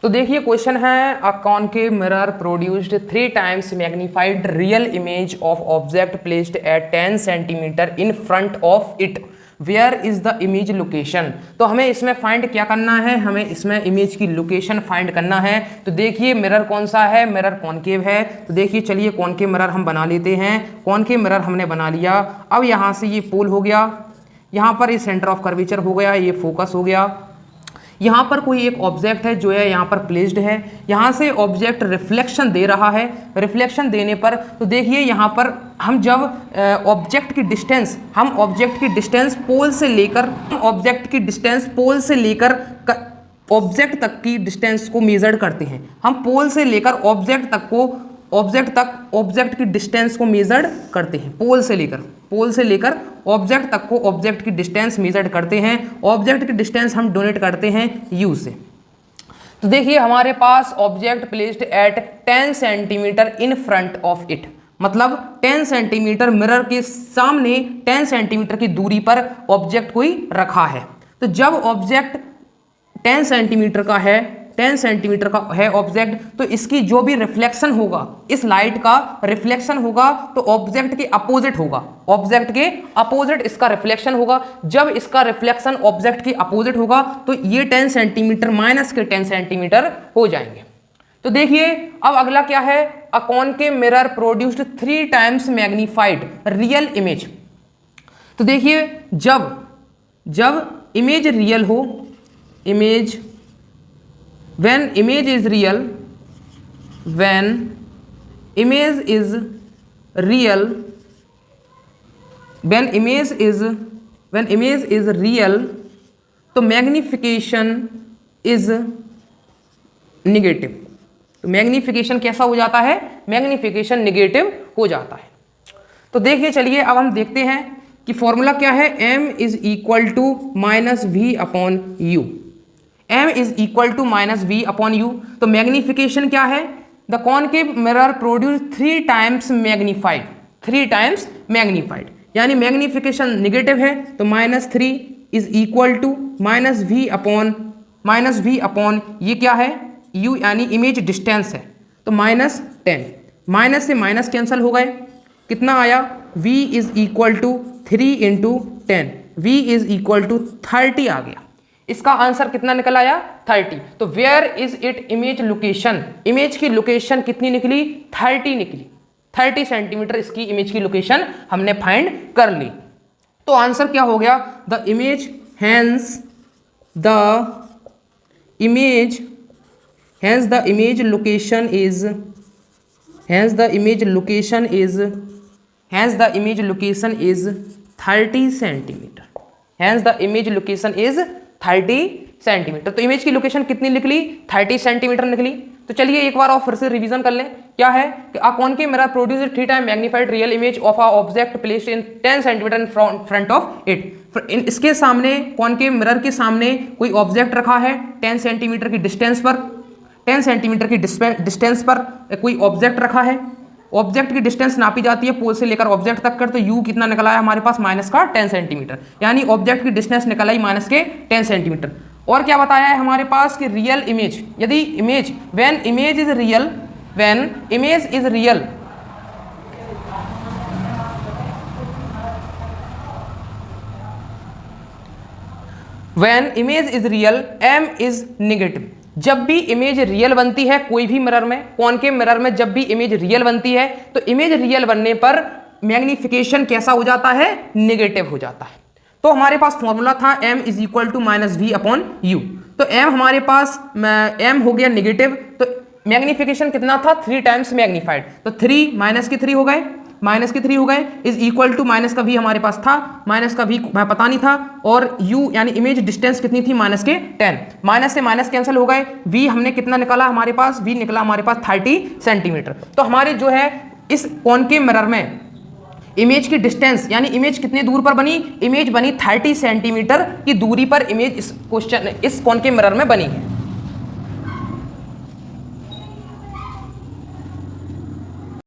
तो देखिए क्वेश्चन है, a concave mirror produced 3 times magnified real image of object placed at 10 centimetre in front of it, where is the image location. तो हमें इसमें find क्या करना है, हमें इसमें इमेज की लोकेशन फाइंड करना है। तो देखिए मिरर कौन सा है, मिरर कॉनकेव है। तो देखिए चलिए कॉनकेव मिरर हम बना लेते हैं। कॉनकेव मिरर हमने बना लिया। अब यहाँ से ये पोल हो गया, यहाँ पर ये सेंटर ऑफ कर्वेचर हो गया, ये फोकस हो गया। यहाँ पर कोई एक ऑब्जेक्ट है जो है यहाँ पर प्लेस्ड है, यहाँ से ऑब्जेक्ट रिफ्लेक्शन दे रहा है। रिफ्लेक्शन देने पर तो देखिए यहाँ पर हम जब ऑब्जेक्ट की डिस्टेंस, हम ऑब्जेक्ट की डिस्टेंस पोल से लेकर ऑब्जेक्ट तक की डिस्टेंस को मेजर करते हैं। हम पोल से लेकर ऑब्जेक्ट की डिस्टेंस को मेजर करते हैं। पोल से लेकर ऑब्जेक्ट तक को ऑब्जेक्ट की डिस्टेंस मेजर करते हैं। ऑब्जेक्ट की डिस्टेंस हम डोनेट करते हैं यू से। तो देखिए हमारे पास object placed at 10 centimetre in front of it, मतलब 10 सेंटीमीटर मिरर के सामने 10 सेंटीमीटर की दूरी पर ऑब्जेक्ट कोई रखा है। तो जब ऑब्जेक्ट 10 सेंटीमीटर का है ऑब्जेक्ट, तो इसकी जो भी रिफ्लेक्शन होगा, इस लाइट का रिफ्लेक्शन होगा तो ऑब्जेक्ट के अपोजिट इसका रिफ्लेक्शन होगा। जब इसका रिफ्लेक्शन ऑब्जेक्ट के अपोजिट होगा तो ये 10 सेंटीमीटर माइनस के 10 सेंटीमीटर हो जाएंगे। तो देखिए अब अगला क्या है, a concave mirror produced 3 times magnified real image. तो देखिए जब इमेज रियल हो, when image is real तो मैग्निफिकेशन इज निगेटिव। तो मैग्निफिकेशन कैसा हो जाता है, मैग्निफिकेशन निगेटिव हो जाता है। तो देखिए चलिए अब हम देखते हैं कि फॉर्मूला क्या है, m is equal to minus v upon u. m is equal to minus v upon u. तो मैग्निफिकेशन क्या है, the concave mirror produce 3 times magnified, यानी मैग्निफिकेशन निगेटिव है तो -3 is equal to minus v upon ये क्या है u, यानी इमेज डिस्टेंस है तो -10। माइनस से माइनस कैंसिल हो गए, कितना आया, v is equal to 3 into 10, v is equal to 30 आ गया। इसका आंसर कितना निकल आया, 30। तो where is it image location, image की लोकेशन कितनी निकली, 30 निकली। 30 सेंटीमीटर इसकी इमेज की लोकेशन हमने फाइंड कर ली। तो आंसर क्या हो गया, the image hence the image location is 30 centimetre. Hence the image location is 30 centimetre. तो इमेज की लोकेशन कितनी निकली, 30 सेंटीमीटर निकली। तो चलिए एक बार और फिर से रिवीजन कर लें। क्या है कि अ concave mirror produce 3 time magnified real image of a object placed in 10 centimetre in front of it. इसके सामने, कॉनकेव मिरर के सामने कोई ऑब्जेक्ट रखा है 10 सेंटीमीटर की डिस्टेंस पर, 10 सेंटीमीटर की डिस्टेंस पर कोई ऑब्जेक्ट रखा है। ऑब्जेक्ट की डिस्टेंस नापी जाती है पोल से लेकर ऑब्जेक्ट तक कर, तो u कितना निकल आया हमारे पास, माइनस का 10 सेंटीमीटर, यानी ऑब्जेक्ट की डिस्टेंस निकल आई माइनस के 10 सेंटीमीटर। और क्या बताया है हमारे पास कि रियल इमेज, यदि image when image is real m is negative. जब भी इमेज रियल बनती है कोई भी मिरर में, कॉनकेव मिरर में जब भी इमेज रियल बनती है तो इमेज रियल बनने पर मैग्निफिकेशन कैसा हो जाता है, निगेटिव हो जाता है। तो हमारे पास फॉर्मूला था m is equal to minus v upon u. तो m हमारे पास m हो गया निगेटिव, तो मैग्निफिकेशन कितना था, 3 टाइम्स मैग्नीफाइड, तो 3 माइनस के 3 हो गए इज इक्वल टू माइनस का v हमारे पास था, माइनस का v पता नहीं था, और u यानी इमेज डिस्टेंस कितनी थी, माइनस के 10। माइनस से माइनस कैंसिल हो गए, v हमने कितना निकाला हमारे पास, v निकला हमारे पास 30 सेंटीमीटर। तो हमारे जो है इस कॉनकेव मिरर में इमेज की डिस्टेंस, यानी इमेज कितनी दूर पर बनी, इमेज बनी 30 सेंटीमीटर की दूरी पर इमेज इस कॉनकेव मिरर में बनी है।